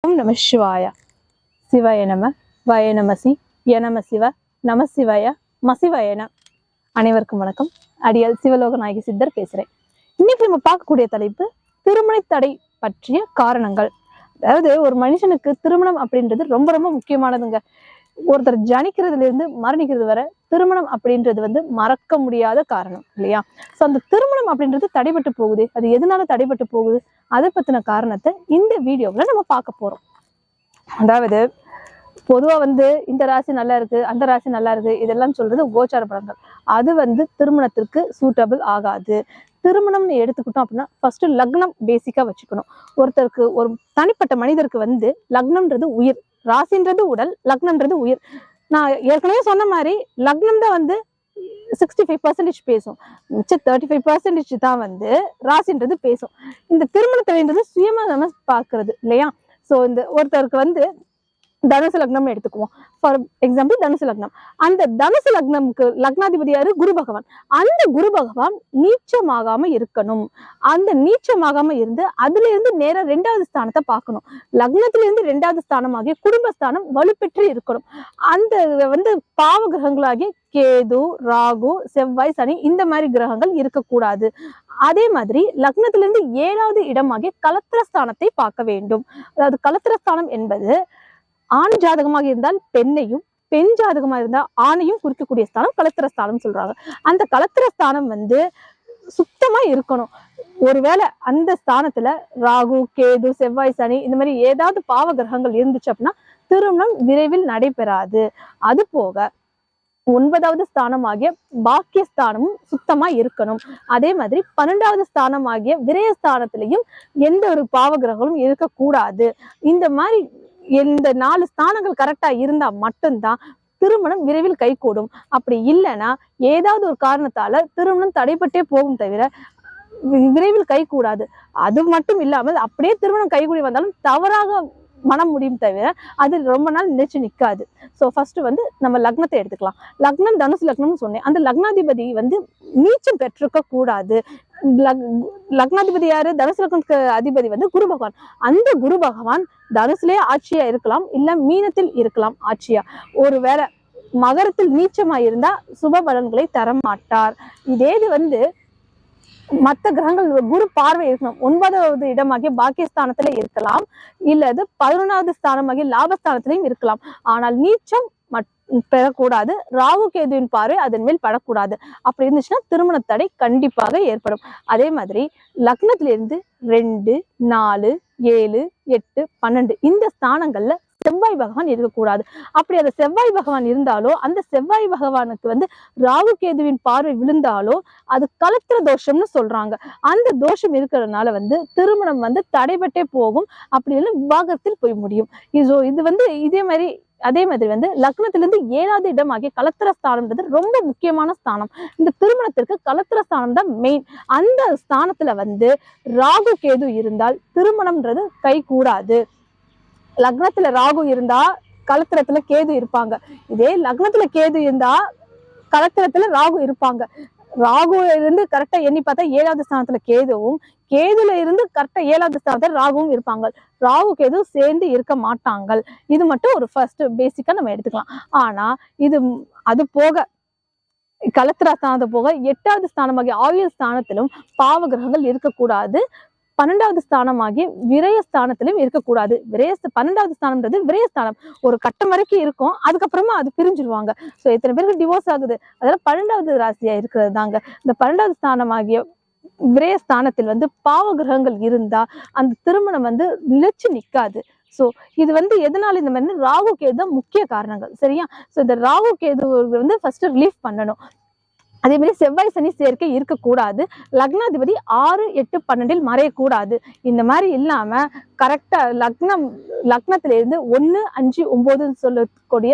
ஓம் நம சிவாய. சிவாய நம, வய நமசி, யநம சிவ, நம சிவாய, மசிவயன. அனைவருக்கும் வணக்கம். அடியால் சிவலோக நாயகி சித்தர் பேசுறேன். இன்னைக்கு நம்ம பார்க்கக்கூடிய தலைப்பு திருமண தடை பற்றிய காரணங்கள். அதாவது ஒரு மனுஷனுக்கு திருமணம் அப்படின்றது ரொம்ப ரொம்ப முக்கியமானதுங்க. ஒருத்தர் ஜனிக்கிறதுல இருந்து மரணிக்கிறது வரை திருமணம் அப்படின்றது மறக்க முடியாத காரணம் இல்லையா? ஸோ அந்த திருமணம் அப்படின்றது தடைபட்டு போகுது. அது எதனால தடைபட்டு போகுது, அதை பத்தின காரணத்தை இந்த வீடியோவில் நம்ம பார்க்க போறோம். அதாவது பொதுவா இந்த ராசி நல்லா இருக்கு, அந்த ராசி நல்லா இருக்கு, இதெல்லாம் சொல்றது கோச்சார பலன்கள். அது திருமணத்திற்கு சூட்டபிள் ஆகாது. திருமணம்னு எடுத்துக்கிட்டோம் அப்படின்னா ஃபர்ஸ்ட் லக்னம் பேசிக்கா வச்சுக்கணும். ஒருத்தருக்கு, ஒரு தனிப்பட்ட மனிதருக்கு லக்னம்ன்றது உயிர், ராசின்றது உடல், லக்னம்ன்றது உயிர். நான் ஏற்கனவே சொன்ன மாதிரி லக்னம் தான் 65% பேசும், மிச்சம் 35% தான் ராசின்றது பேசும். இந்த திருமணத்தின்றது சுயமா நம்ம பார்க்கறது இல்லையா? ஸோ இந்த ஒருத்தருக்கு தனுசு லக்னம்னு எடுத்துக்குவோம். ஃபார் எக்ஸாம்பிள் தனுசு லக்னம். அந்த தனுசு லக்னம்க்கு லக்னாதிபதி யாரு? குரு பகவான். அந்த குரு பகவான் நீச்சமாகாம இருக்கணும். அந்த நீச்சமாகாம இருந்து அதுல இருந்து நேரா 2வது ஸ்தானத்தை பார்க்கணும். லக்னத்துல இருந்து 2வது ஸ்தானமாகிய குடும்பஸ்தானம் வலுப்பெற்று இருக்கணும். அந்த பாவ கிரகங்களாகிய கேது, ராகு, செவ்வாய், சனி இந்த மாதிரி கிரகங்கள் இருக்கக்கூடாது. அதே மாதிரி லக்னத்துல இருந்து 7வது இடமாகிய கலத்திரஸ்தானத்தை பார்க்க வேண்டும். அதாவது கலத்திரஸ்தானம் என்பது ஆண் ஜாதகமாக இருந்தால் பெண்ணையும், பெண் ஜாதகமாக இருந்தால் ஆணையும் குறிக்கக்கூடிய ஸ்தானம் கலத்திரஸ்தானம் சொல்றாங்க. அந்த கலத்திரஸ்தானம் சுத்தமா இருக்கணும். ஒருவேளை அந்த ஸ்தானத்துல ராகு, கேது, செவ்வாய், சனி இந்த மாதிரி ஏதாவது பாவ கிரகங்கள் இருந்துச்சு அப்படின்னா திருமணம் விரைவில் நடைபெறாது. அது போக 9வது ஸ்தானமாகிய பாக்கியஸ்தானமும் சுத்தமா இருக்கணும். அதே மாதிரி 12வது ஸ்தானமாகிய விரயஸ்தானத்திலையும் எந்த ஒரு பாவ கிரகங்களும் இருக்கக்கூடாது. இந்த மாதிரி இந்த 4 ஸ்தானங்கள் கரெக்டா இருந்தா மட்டும்தான் திருமணம் விரைவில் கைகூடும். அப்படி இல்லைன்னா ஏதாவது ஒரு காரணத்தால திருமணம் தடைபட்டே போகும் தவிர விரைவில் கைகூடாது. அது மட்டும் இல்லாமல் அப்படியே திருமணம் கைகூடி வந்தாலும் தவறாக மனம் முடியும் தவிர அது ரொம்ப நாள் நினைச்சு நிற்காது. ஸோ ஃபர்ஸ்ட் நம்ம லக்னத்தை எடுத்துக்கலாம். லக்னம் தனுசு லக்னம்னு சொன்னேன். அந்த லக்னாதிபதி நீச்சம் பெற்றிருக்க கூடாது. லக்னாதிபதி யாரு? தனுசு லக்னத்துக்கு அதிபதி குரு பகவான். அந்த குரு பகவான் தனுசுலேயே ஆட்சியா இருக்கலாம், இல்ல மீனத்தில் இருக்கலாம் ஆட்சியா. ஒருவேளை மகரத்தில் நீச்சமா இருந்தா சுப பலன்களை தர மாட்டார். இதே இது மற்ற கிரகங்கள் குரு பார்வை இருக்கணும். 9வது இடமாகிய பாக்கியஸ்தானத்துல இருக்கலாம், இல்லது 11வது ஸ்தானமாகிய லாபஸ்தானத்திலையும் இருக்கலாம். ஆனால் நீச்சம் பெறக்கூடாது. ராகு கேதுவின் பார்வை அதன் மேல் படக்கூடாது. அப்படி இருந்துச்சுன்னா திருமண தடை கண்டிப்பாக ஏற்படும். அதே மாதிரி லக்னத்திலிருந்து 2, 4, 7, 8, 12 இந்த ஸ்தானங்கள்ல செவ்வாய் பகவான் இருக்கக்கூடாது. அப்படி அந்த செவ்வாய் பகவான் இருந்தாலோ, அந்த செவ்வாய் பகவானுக்கு ராகு கேதுவின் பார்வை விழுந்தாலோ அது கலத்திர தோஷம்னு சொல்றாங்க. அந்த தோஷம் இருக்கிறதுனால திருமணம் தடைபட்டே போகும். அப்படி இல்லை விவாகரத்தில் போய் முடியும். இது அதே மாதிரி லக்னத்திலிருந்து 7வது இடமாகிய கலத்திரஸ்தானம்ன்றது ரொம்ப முக்கியமான ஸ்தானம். இந்த திருமணத்திற்கு கலத்திரஸ்தானம் தான் மெயின். அந்த ஸ்தானத்துல ராகு கேது இருந்தால் திருமணம்ன்றது கை கூடாது. லக்னத்துல ராகு இருந்தா கலத்திரத்துல கேது இருப்பாங்க. இதே லக்னத்துல கேது இருந்தா கலத்திரத்துல ராகு இருப்பாங்க. ராகுல இருந்து கரெக்டா எண்ணி பார்த்தா 7வது ஸ்தானத்துல கேதுவும், கேதுல இருந்து கரெக்டா 7வது ஸ்தானத்துல ராகுவும் இருப்பாங்க. ராகு கேது சேர்ந்து இருக்க மாட்டாங்க. இது மட்டும் ஒரு ஃபர்ஸ்ட் பேசிக்கா நம்ம எடுத்துக்கலாம். ஆனா அது போக கலத்திர ஸ்தானத்தை போக 8வது ஸ்தானமாகிய ஆயுள் ஸ்தானத்திலும் பாவ கிரகங்கள் இருக்கக்கூடாது. 12வது ஸ்தானமாகிய விரயஸ்தானத்திலும் இருக்கக்கூடாது. 12வது ஸ்தானம்ன்றது விரயஸ்தானம். ஒரு கட்டம் வரைக்கும் இருக்கும், அதுக்கப்புறமா அது பிரிஞ்சிருவாங்க. ஸோ எத்தனை பேருக்கு டிவோர்ஸ் ஆகுது? அதெல்லாம் 12வது ராசியா இருக்கிறது தாங்க. இந்த 12வது ஸ்தானமாகிய விரயஸ்தானத்தில் பாவ கிரகங்கள் இருந்தா அந்த திருமணம் நிலைச்சு நிற்காது. ஸோ இது எதனால இந்த மாதிரி ராகு கேது தான் முக்கிய காரணங்கள். சரியா? ஸோ இந்த ராகு கேது ஃபர்ஸ்ட் ரிலீஃப் பண்ணணும். அதே மாதிரி செவ்வாய் சனி சேர்க்கை இருக்கக்கூடாது. லக்னாதிபதி 6, 8, 12 மறையக்கூடாது. இந்த மாதிரி இல்லாம கரெக்டா லக்னத்தில இருந்து 1, 5, 9 சொல்லக்கூடிய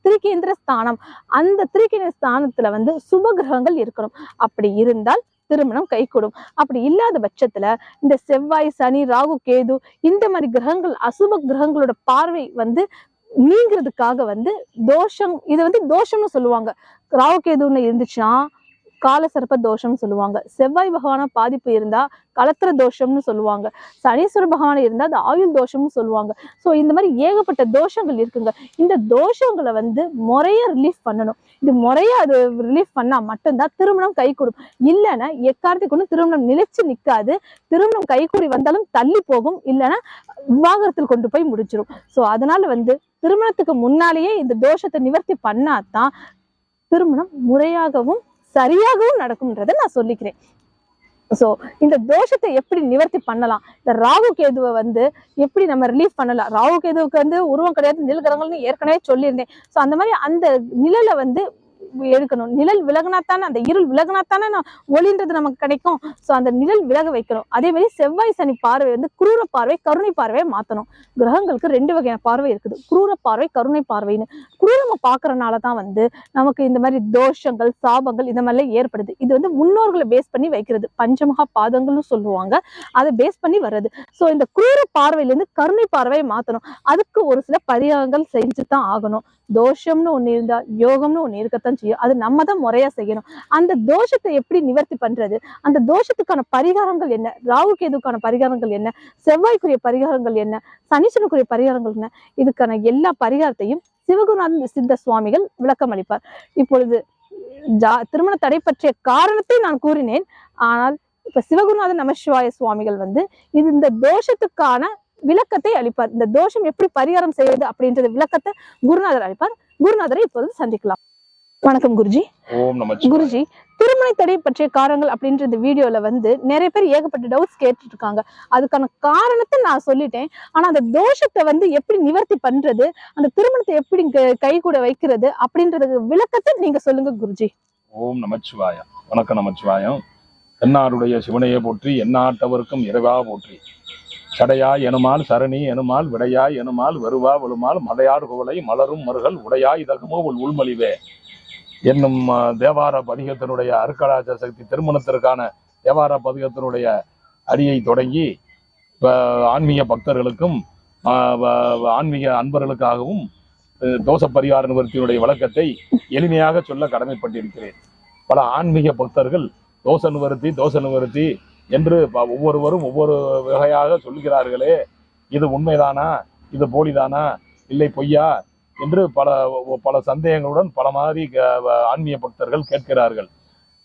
திரிகேந்திர ஸ்தானம், அந்த திரிகேந்திர ஸ்தானத்துல சுப கிரகங்கள் இருக்கணும். அப்படி இருந்தால் திருமணம் கைகூடும். அப்படி இல்லாத பட்சத்துல இந்த செவ்வாய், சனி, ராகு, கேது இந்த மாதிரி கிரகங்கள், அசுப கிரகங்களோட பார்வை நீங்கிறதுக்காக தோஷம், இது தோஷம்னு சொல்லுவாங்க. ராகு கேதுன்னு இருந்துச்சுன்னா காலசர்ப்ப தோஷம்னு சொல்லுவாங்க. செவ்வாய் பகவான பாதிப்பு இருந்தா கலத்திர தோஷம்னு சொல்லுவாங்க. சனீஸ்வர பகவான் இருந்தா அது ஆயுள் தோஷம்னு சொல்லுவாங்க. ஸோ இந்த மாதிரி ஏகப்பட்ட தோஷங்கள் இருக்குங்க. இந்த தோஷங்களை வந்து முறையா ரிலீஃப் பண்ணணும். இது முறையா அது ரிலீஃப் பண்ணா மட்டும்தான் திருமணம் கை கொடுக்கும். இல்லைன்னா எக்காரணத்துக்கு ஒண்ணு திருமணம் நிலைச்சு நிற்காது. திருமணம் கைகூடி வந்தாலும் தள்ளி போகும், இல்லைன்னா விவாகரத்தில் கொண்டு போய் முடிச்சிடும். ஸோ அதனால வந்து திருமணத்துக்கு முன்னாலேயே இந்த தோஷத்தை நிவர்த்தி பண்ணாதான் திருமணம் முறையாகவும் சரியாகவும் நடக்கும்ன்றதை நான் சொல்லிக்கிறேன். சோ இந்த தோஷத்தை எப்படி நிவர்த்தி பண்ணலாம், இந்த ராகு கேதுவை வந்து எப்படி நம்ம ரிலீஃப் பண்ணலாம். ராகு கேதுவுக்கு வந்து உருவம் கிடையாது, நிழல்கிரகங்கள்னு ஏற்கனவே சொல்லியிருந்தேன். சோ அந்த மாதிரி அந்த நிழலை வந்து எடுக்கணும். நிழல் விலகினாத்தானே, அந்த இருள் விலகினாத்தானே ஒளின்றது நமக்கு கிடைக்கும். சோ அந்த நிழல் விலக வைக்கணும். அதே மாதிரி செவ்வாய் சனி பார்வை வந்து குரூர பார்வை கருணை பார்வையை மாத்தணும். கிரகங்களுக்கு 2 வகையான பார்வை இருக்குது, குரூர பார்வை கருணை பார்வைன்னு. குரூரமா பாக்குறதுனாலதான் வந்து நமக்கு இந்த மாதிரி தோஷங்கள் சாபங்கள் இந்த மாதிரிலாம் ஏற்படுது. இது வந்து முன்னோர்களை பேஸ் பண்ணி வைக்கிறது, பஞ்சமகா பாதங்கள்னு சொல்லுவாங்க, அதை பேஸ் பண்ணி வர்றது. சோ இந்த குரூர பார்வையில இருந்து கருணை பார்வையை மாத்தணும். அதுக்கு ஒரு சில பரிகாரங்கள் செஞ்சுதான் ஆகணும். தோஷம்னு ஒண்ணு இருந்தா யோகம்னு ஒண்ணு இருக்கத்தான் செய்யும். அது நம்ம தான் முறையா செய்யணும். அந்த தோஷத்தை எப்படி நிவர்த்தி பண்றது, அந்த தோஷத்துக்கான பரிகாரங்கள் என்ன, ராகு கேதுக்கான பரிகாரங்கள் என்ன, செவ்வாய்க்குரிய பரிகாரங்கள் என்ன, சனீஸ்வரனுக்குரிய பரிகாரங்கள் என்ன, இதுக்கான எல்லா பரிகாரத்தையும் சிவகுருநாத சித்த சுவாமிகள் விளக்கம் அளிப்பார். இப்பொழுது திருமண தடை பற்றிய காரணத்தை நான் கூறினேன். ஆனால் இப்ப சிவகுருநாத நமசிவாய சுவாமிகள் வந்து இந்த தோஷத்துக்கான விளக்கத்தை அளிப்பார். இந்த தோஷம் எப்படி பரிகாரம் செய்வது அப்படின்றது விளக்கத்தை குருநாதர் அளிப்பார். குருநாதரை இப்போது சந்திக்கலாம். வணக்கம் குருஜி. ஓம் நமச்சிவாய. குருஜி, திருமண தடை பற்றிய காரணங்கள் அப்படின்ற இந்த வீடியோல வந்து நிறைய பேர் ஏகப்பட்ட டவுட்ஸ் கேட்டுட்டு இருக்காங்க. அதுக்கான காரணத்தை நான் சொல்லிட்டேன். ஆனா அந்த தோஷத்தை வந்து எப்படி நிவர்த்தி பண்றது, அந்த திருமணத்தை எப்படி கை கூட வைக்கிறது அப்படின்றதுக்கு விளக்கத்தை நீங்க சொல்லுங்க குருஜி. ஓம் நமச்சிவாய. வணக்கம் நமச்சிவாயம். என்னாருடைய சிவனையை போற்றி, எந்நாட்டவருக்கும் இறைவா போற்றி. சடையாய் எனுமால் சரணி எனுமால் விடையாய் எனுமால் வருவா வலுமால் மதையார் குவளை மலரும் மருகள் உடையாய் இதகமோ உள்மொழிவே என்னும் தேவார பதிகத்தினுடைய அருக்கடாச்ச சக்தி திருமணத்திற்கான தேவார பதிகத்தினுடைய அடியை தொடங்கி ஆன்மீக பக்தர்களுக்கும் ஆன்மீக அன்பர்களுக்காகவும் தோஷ பரிகார நிவர்த்தியினுடைய விளக்கத்தை எளிமையாக சொல்ல கடமைப்பட்டிருக்கிறேன். பல ஆன்மீக பக்தர்கள் தோஷ நிவர்த்தி என்று ஒவ்வொருவரும் ஒவ்வொரு வகையாக சொல்கிறார்களே, இது உண்மைதானா, இது போலிதானா, இல்லை பொய்யா என்று பல சந்தேகங்களுடன் பல மாதிரி ஆன்மீக பக்தர்கள் கேட்கிறார்கள்.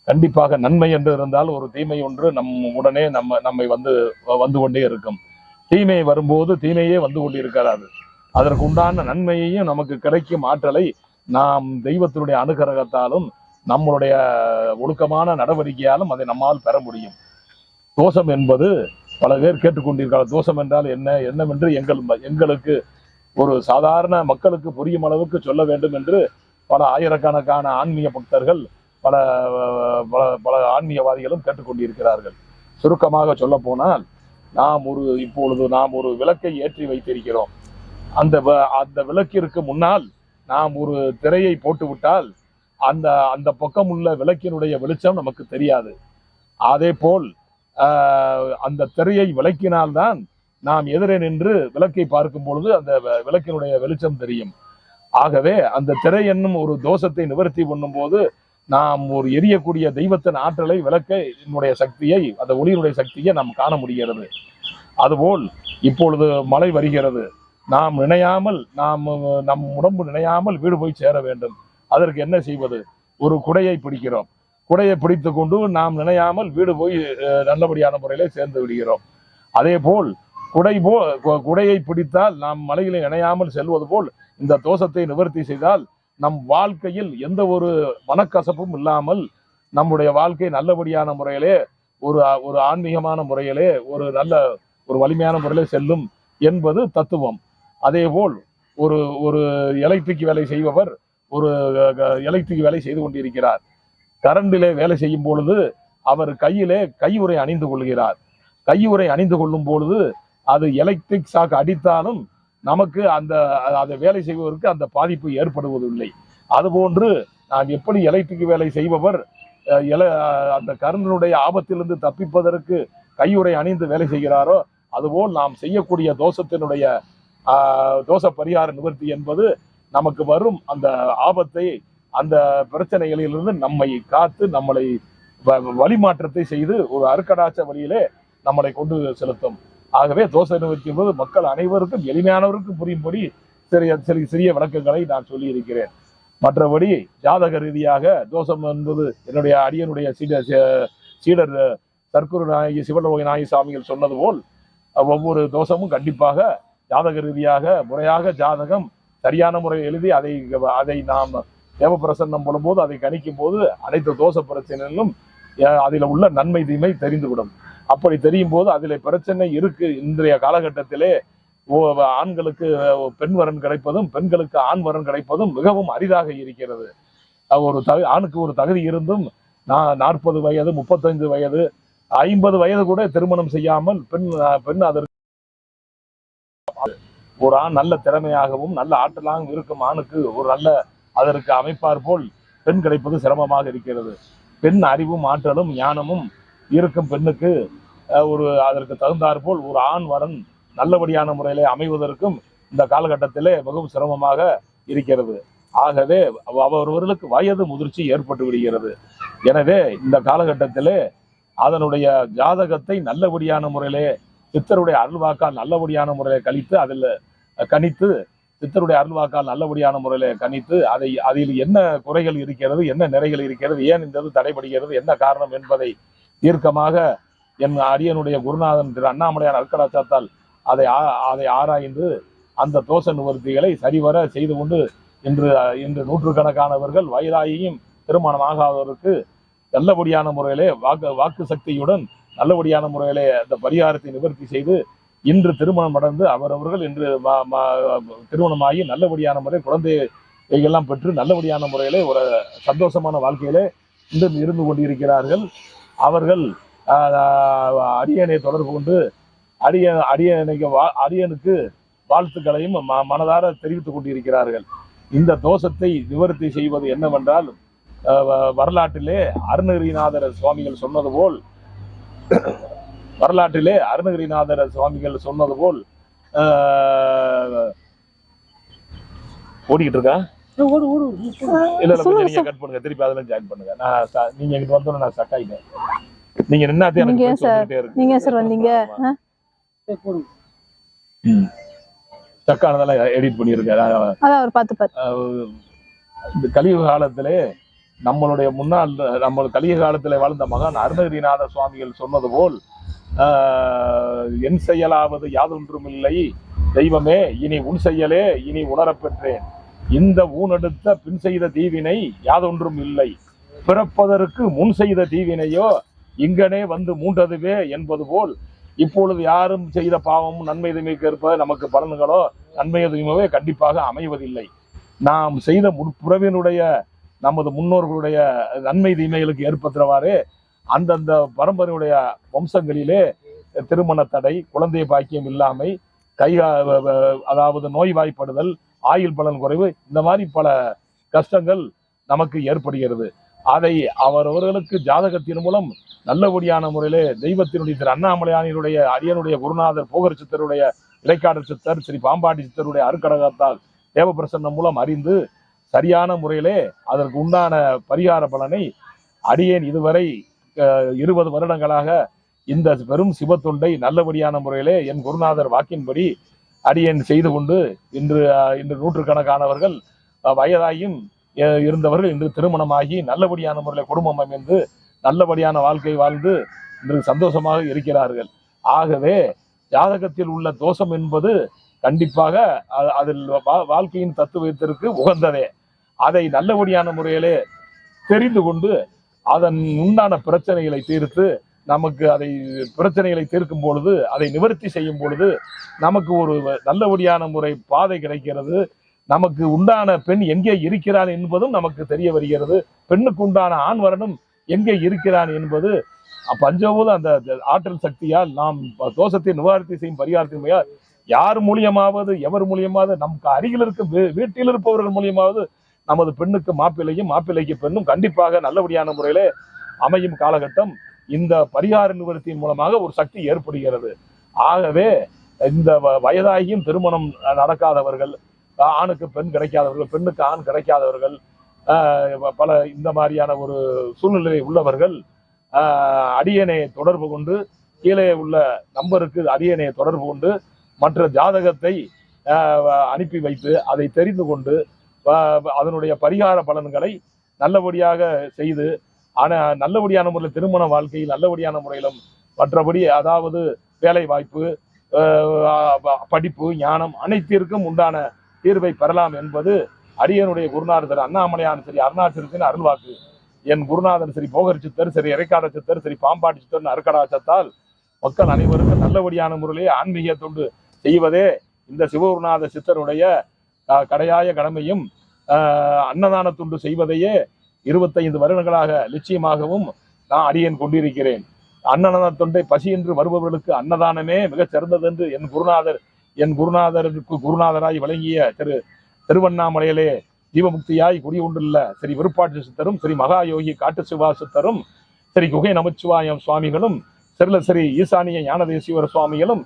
கண்டிப்பாக நன்மை என்று இருந்தால் ஒரு தீமை ஒன்று உடனே நம்மை வந்து கொண்டே இருக்கும். தீமை வரும்போது தீமையே வந்து கொண்டிருக்கிறாது. அதற்கு உண்டான நன்மையையும் நமக்கு கிடைக்கும் ஆற்றலை நாம் தெய்வத்தினுடைய அனுகிரகத்தாலும் நம்மளுடைய ஒழுக்கமான நடவடிக்கையாலும் அதை நம்மால் பெற முடியும். தோஷம் என்பது பல பேர் கேட்டுக்கொண்டிருக்கிறார். தோஷம் என்றால் என்னவென்று எங்களுக்கு ஒரு சாதாரண மக்களுக்கு புரியும் அளவுக்கு சொல்ல வேண்டும் என்று பல ஆயிரக்கணக்கான ஆன்மீக பக்தர்கள் பல பல ஆன்மீகவாதிகளும் கேட்டுக்கொண்டிருக்கிறார்கள். சுருக்கமாக சொல்ல போனால் இப்பொழுது நாம் ஒரு விளக்கை ஏற்றி வைத்திருக்கிறோம். அந்த விளக்கிற்கு முன்னால் நாம் ஒரு திரையை போட்டுவிட்டால் அந்த பக்கம் உள்ள விளக்கினுடைய வெளிச்சம் நமக்கு தெரியாது. அதே போல் அந்த திரையை விளக்கினால்தான் நாம் எதிரே நின்று விளக்கை பார்க்கும் பொழுது அந்த விளக்கினுடைய வெளிச்சம் தெரியும். ஆகவே அந்த திரை என்னும் ஒரு தோஷத்தை நிவர்த்தி பண்ணும் போது நாம் ஒரு எரியக்கூடிய தெய்வத்தின் ஆற்றலை விளக்கினுடைய சக்தியை, அந்த ஒளியினுடைய சக்தியை நாம் காண முடிகிறது. அதுபோல் இப்பொழுது மழை வருகிறது. நாம் நம் உடம்பு நினையாமல் வீடு போய் சேர வேண்டும். அதற்கு என்ன செய்வது? ஒரு குடையை பிடிக்கிறோம். குடையை பிடித்து கொண்டு நாம் நினையாமல் வீடு போய் நல்லபடியான முறையில சேர்ந்து விடுகிறோம். அதே போல் குடையை பிடித்தால் நாம் மலையில இணையாமல் செல்வது போல் இந்த தோஷத்தை நிவர்த்தி செய்தால் நம் வாழ்க்கையில் எந்த ஒரு மனக்கசப்பும் இல்லாமல் நம்முடைய வாழ்க்கை நல்லபடியான முறையிலே ஒரு ஆன்மீகமான முறையிலே ஒரு வலிமையான முறையிலே செல்லும் என்பது தத்துவம். அதே போல் ஒரு எலக்ட்ரிக் வேலை செய்பவர் ஒரு எலக்ட்ரிக் வேலை செய்து கொண்டிருக்கிறார். கரண்டிலே வேலை செய்யும் பொழுது அவர் கையிலே கையுறை அணிந்து கொள்கிறார். கையுறை அணிந்து கொள்ளும் பொழுது அது எலக்ட்ரிக் ஷாக் அடித்தாலும் நமக்கு அதை வேலை செய்வதற்கு அந்த பாதிப்பு ஏற்படுவதில்லை. அதுபோன்று நாம் எப்படி எலக்ட்ரிக் வேலை செய்பவர் அந்த கரண்டினுடைய ஆபத்திலிருந்து தப்பிப்பதற்கு கையுறை அணிந்து வேலை செய்கிறாரோ, அதுபோல் நாம் செய்யக்கூடிய தோஷ பரிகார நிவர்த்தி என்பது நமக்கு வரும் அந்த ஆபத்தை அந்த பிரச்சனைகளிலிருந்து நம்மை காத்து நம்மளை வழிமாற்றத்தை செய்து ஒரு அருக்கடாச்ச வழியிலே நம்மளை கொண்டு செலுத்தும். ஆகவே தோஷ நிவர்த்தி என்பது மக்கள் அனைவருக்கும் எளிமையானவருக்கும் புரியும்படி சிறிய விளக்கங்களை நான் சொல்லி இருக்கிறேன். மற்றபடி ஜாதக ரீதியாக தோஷம் என்பது என்னுடைய அடியனுடைய சீடர் சர்க்குரு நாயகி சிவலோக நாயகி சாமிகள் சொன்னது போல் ஒவ்வொரு தோஷமும் கண்டிப்பாக ஜாதக ரீதியாக முறையாக ஜாதகம் சரியான முறை எழுதி அதை நாம் தேவப்பிரசன்னம் போடும்போது அதை கணிக்கும் போது அனைத்து தோஷ பிரச்சனைகளும் அதில் உள்ள நன்மை தீமை தெரிந்துவிடும். அப்படி தெரியும் போது அதில் பிரச்சனை இருக்கு. இன்றைய காலகட்டத்திலே ஆண்களுக்கு பெண் வரன் கிடைப்பதும் பெண்களுக்கு ஆண் வரன் கிடைப்பதும் மிகவும் அரிதாக இருக்கிறது. ஆணுக்கு ஒரு தகுதி இருந்தும் 40 வயது 35 வயது 50 வயது கூட திருமணம் செய்யாமல் பெண் அதற்கு ஒரு ஆண் நல்ல திறமையாகவும் நல்ல ஆற்றலாகவும் இருக்கும் ஆணுக்கு ஒரு நல்ல அதற்கு அமைப்பார் போல் பெண் கிடைப்பது சிரமமாக இருக்கிறது. பெண் அறிவும் ஆற்றலும் ஞானமும் இருக்கும் பெண்ணுக்கு அதற்கு தகுந்தாற் போல் ஒரு ஆண் வரன் நல்லபடியான முறையிலே அமைவதற்கும் இந்த காலகட்டத்திலே மிகவும் சிரமமாக இருக்கிறது. ஆகவே அவர்களுக்கு வயது முதிர்ச்சி ஏற்பட்டு விடுகிறது. எனவே இந்த காலகட்டத்திலே அதனுடைய ஜாதகத்தை நல்லபடியான முறையிலே சித்தருடைய அருள்வாக்கால் நல்லபடியான முறையிலே கணித்து சித்தருடைய அருள்வாக்கால் நல்லபடியான முறையிலே கணித்து அதில் என்ன குறைகள் இருக்கிறது, என்ன நிறைகள் இருக்கிறது, ஏன் இந்த தடைபடுகிறது, என்ன காரணம் என்பதை தீர்க்கமாக என் அரியனுடைய குருநாதன் திரு அண்ணாமலையார் அருட்கடாட்சத்தால் அதை ஆராய்ந்து அந்த தோஷ நிவர்த்திகளை சரிவர செய்து கொண்டு இன்று நூற்றுக்கணக்கானவர்கள் வயதாகியும் திருமணம் ஆகாதவருக்கு நல்லபடியான முறையிலே வாக்கு சக்தியுடன் நல்லபடியான முறையிலே அந்த பரிகாரத்தை நிவர்த்தி செய்து இன்று திருமணம் அடைந்து அவரவர்கள் இன்று திருமணமாகி நல்லபடியான முறை குழந்தைகளெல்லாம் பெற்று நல்லபடியான முறையிலே ஒரு சந்தோஷமான வாழ்க்கையிலே இன்று இருந்து கொண்டிருக்கிறார்கள். அவர்கள் அரியணை தொடர்பு கொண்டு அரியனுக்கு வாழ்த்துக்களையும் மனதார தெரிவித்துக் கொண்டிருக்கிறார்கள். இந்த தோஷத்தை நிவர்த்தி செய்வது என்னவென்றால் வரலாற்றிலே அருணகிரிநாதர் சுவாமிகள் சொன்னது போல் ஓடிக்கிட்டு இருக்கா இல்ல நீங்க கட் பண்ணுங்க, திருப்பி அதுல ஜாயின் பண்ணுங்க. நீங்க எங்கிட்ட வந்தோன்னு நான் ஸ்டக் ஆயிட்டேன். நீங்க நின்னாதே நீங்க சார் வந்தீங்க ஸ்டக் ஆனதெல்லாம் எடிட் பண்ணிருக்கேன். அதான் ஒரு பார்த்து இந்த கலியுக காலத்திலே நம்மளுடைய முன்னாள் கலியுக காலத்திலே வாழ்ந்த மகான் அருணகிரிநாத சுவாமிகள் சொன்னது போல் என் செயலாவது யாதொன்றும் இல்லை தெய்வமே இனி உன் செயலே இனி உணரப்பெற்றேன். இந்த ஊனெடுத்த பின் செய்த தீவினை யாதொன்றும் இல்லை, பிறப்பதற்கு முன் செய்த தீவினையோ இங்கனே வந்து மூண்டதுவே என்பது போல் இப்பொழுது யாரும் செய்த பாவமும் நன்மை தீமைக்கு ஏற்ப நமக்கு பலன்களோ நன்மை தீமையோ கண்டிப்பாக அமைவதில்லை. நாம் செய்த முற்புறவினுடைய நமது முன்னோர்களுடைய நன்மை தீமைகளுக்கு ஏற்படுத்துறவாறு அந்தந்த பரம்பரையுடைய வம்சங்களிலே திருமண தடை, குழந்தை பாக்கியம் இல்லாமை, அதாவது நோய்வாய்ப்படுதல், ஆயுள் பலன் குறைவு, இந்த மாதிரி பல கஷ்டங்கள் நமக்கு ஏற்படுகிறது. அதை அவரவர்களுக்கு ஜாதகத்தின் மூலம் நல்லபடியான முறையிலே தெய்வத்தினுடைய திரு அண்ணாமலையானுடைய அரியனுடைய குருநாதர் போகர் சித்தருடைய இடைக்காடல் சித்தர் ஸ்ரீ பாம்பாட்டி சித்தருடைய அருக்கடகத்தால் தேவப்பிரசன்னம் மூலம் அறிந்து சரியான முறையிலே அதற்கு உண்டான பரிகார பலனை அடியேன் இதுவரை 20 வருடங்களாக இந்த பெரும் சிவத்தொண்டை நல்லபடியான முறையிலே என் குருநாதர் வாக்கின்படி அடியேன் செய்து கொண்டு இன்று நூற்றுக்கணக்கானவர்கள் வயதாயும் இருந்தவர்கள் இன்று திருமணமாகி நல்லபடியான முறையில் குடும்பம் அமைந்து நல்லபடியான வாழ்க்கை வாழ்ந்து இன்று சந்தோஷமாக இருக்கிறார்கள். ஆகவே ஜாதகத்தில் உள்ள தோஷம் என்பது கண்டிப்பாக அதில் வாழ்க்கையின் தத்துவத்திற்கு உகந்ததே. அதை நல்லபடியான முறையிலே தெரிந்து கொண்டு அதன் உண்டான பிரச்சனைகளை தீர்த்து நமக்கு பிரச்சனைகளை தீர்க்கும் பொழுது அதை நிவர்த்தி செய்யும் பொழுது நமக்கு ஒரு நல்லபடியான முறை பாதை கிடைக்கிறது. நமக்கு உண்டான பெண் எங்கே இருக்கிறான் என்பதும் நமக்கு தெரிய வருகிறது. பெண்ணுக்கு உண்டான ஆண் வரனும் எங்கே இருக்கிறான் என்பது பஞ்சபூத அந்த ஆற்றல் சக்தியால் நாம் தோஷத்தை நிவாரணத்தை செய்யும் பரிகாரத்தின் யார் மூலியமாவது எவர் மூலியமாவது நமக்கு அருகில் இருக்கும் வீட்டில் இருப்பவர்கள் மூலியமாவது நமது பெண்ணுக்கு மாப்பிள்ளையும் மாப்பிள்ளைக்கு பெண்ணும் கண்டிப்பாக நல்லபடியான முறையிலே அமையும் காலகட்டம் இந்த பரிகார நிவர்த்தியின் மூலமாக ஒரு சக்தி ஏற்படுகிறது. ஆகவே இந்த வயதாகியும் திருமணம் நடக்காதவர்கள், ஆணுக்கு பெண் கிடைக்காதவர்கள், பெண்ணுக்கு ஆண் கிடைக்காதவர்கள், பல இந்த மாதிரியான ஒரு சூழ்நிலை உள்ளவர்கள் அடியனை தொடர்பு கொண்டு கீழே உள்ள நம்பருக்கு அடியனை தொடர்பு கொண்டு மற்ற ஜாதகத்தை அனுப்பி வைத்து அதை தெரிந்து கொண்டு அதனுடைய பரிகார பலன்களை நல்லபடியாக செய்து நல்லபடியான முறையில் திருமண வாழ்க்கையில் நல்லபடியான முறையிலும் மற்றபடி அதாவது வேலை வாய்ப்பு படிப்பு ஞானம் அனைத்திற்கும் உண்டான தீர்வை பெறலாம் என்பது அடியனுடைய குருநாதர் அண்ணாமலையான் சரி அருணாச்சலத்தின் அருள்வாக்கு. என் குருநாதன் சரி போகர் சித்தர் சரி இறைக்காட சித்தர் சரி பாம்பாட்டி சித்தர் அருக்கடாச்சத்தால் மக்கள் அனைவருக்கும் நல்லபடியான முறையிலே ஆன்மீக தொண்டு செய்வதே இந்த சிவகுருநாத சித்தருடைய கடையாய கடமையும் அன்னதான தொண்டு செய்வதையே 25 வருடங்களாக லட்சியமாகவும் நான் அடியேன் கொண்டிருக்கிறேன். அன்னதான தொண்டை பசியின்றி வருபவர்களுக்கு அன்னதானமே மிகச் சிறந்தது என்று என் குருநாதருக்கு குருநாதராய் வழங்கிய திருவண்ணாமலையிலே ஜீவமுக்தியாய் குடியுண்டுள்ள ஸ்ரீ விருப்பாட்சி சித்தரும் ஸ்ரீ மகா யோகி காட்டு சிவா சித்தரும் ஸ்ரீ குகை நமச்சிவாயம் சுவாமிகளும் ஸ்ரீ ஈசானிய ஞானதேசிவர சுவாமிகளும்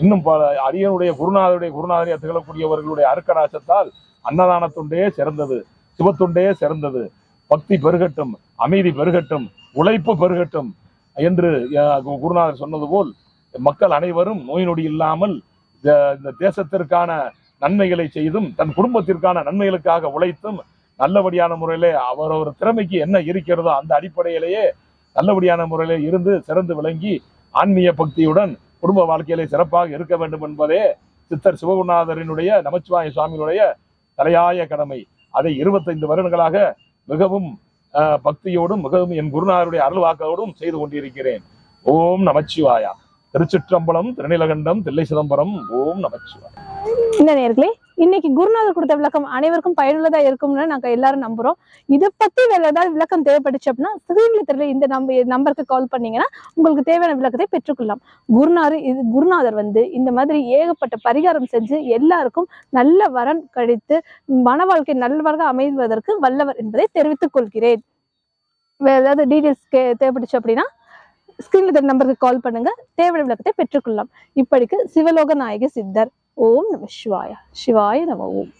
இன்னும் பல அரியனுடைய குருநாதரை திகழக்கூடியவர்களுடைய அருக்கராசத்தால் அன்னதான தொண்டே சிறந்தது, சிவத்தொண்டே சிறந்தது. பக்தி பெருகட்டும், அமைதி பெருகட்டும், உழைப்பு பெருகட்டும் என்று குருநாதர் சொன்னது போல் மக்கள் அனைவரும் நோய் நொடி இல்லாமல் இந்த தேசத்திற்கான நன்மைகளை செய்தும் தன் குடும்பத்திற்கான நன்மைகளுக்காக உழைத்தும் நல்லபடியான முறையிலே அவரவர் திறமைக்கு என்ன இருக்கிறதோ அந்த அடிப்படையிலேயே நல்லபடியான முறையிலே இருந்து சிறந்து விளங்கி ஆன்மீக பக்தியுடன் குடும்ப வாழ்க்கையிலே சிறப்பாக இருக்க வேண்டும் என்பதே சித்தர் சிவகுருநாதரினுடைய நமச்சிவாய சுவாமிகளுடைய தலையாய கடமை. அதை 25 வருடங்களாக மிகவும் பக்தியோடும் மிகவும் என் குருநாதருடைய அருள்வாக்கோடும் செய்து கொண்டிருக்கிறேன். ஓம் நமச்சிவாயா. திருச்சிற்றம்பலம், திருநீலகண்டம், தில்லை சிதம்பரம். ஓம் நமச்சிவாயா. இந்த நேர்களே, இன்னைக்கு குருநாதர் கொடுத்த விளக்கம் அனைவருக்கும் பயனுள்ளதா இருக்கும்னு நாங்க எல்லாரும் நம்புறோம். இதை பத்தி வேற ஏதாவது விளக்கம் தேவைப்பட்டுச்சு அப்படின்னா ஸ்கிரீன்ல தெரியல இந்த நம்பருக்கு கால் பண்ணீங்கன்னா உங்களுக்கு தேவையான விளக்கத்தை பெற்றுக்கொள்ளலாம். குருநாதர் இந்த மாதிரி ஏகப்பட்ட பரிகாரம் செஞ்சு எல்லாருக்கும் நல்ல வரன் கழித்து மன வாழ்க்கை நல்லவராக அமைவதற்கு வல்லவர் என்பதை தெரிவித்துக் கொள்கிறேன். வேற ஏதாவது டீடைல்ஸ் தேவைப்பட்டுச்சு அப்படின்னா ஸ்கிரீன்ல தெரிய நம்பருக்கு கால் பண்ணுங்க, தேவையான விளக்கத்தை பெற்றுக்கொள்ளலாம். இப்படிக்கு சிவலோக நாயகி சித்தர். ஓம் நம சிவாய. சிவாய நம. ஓம்.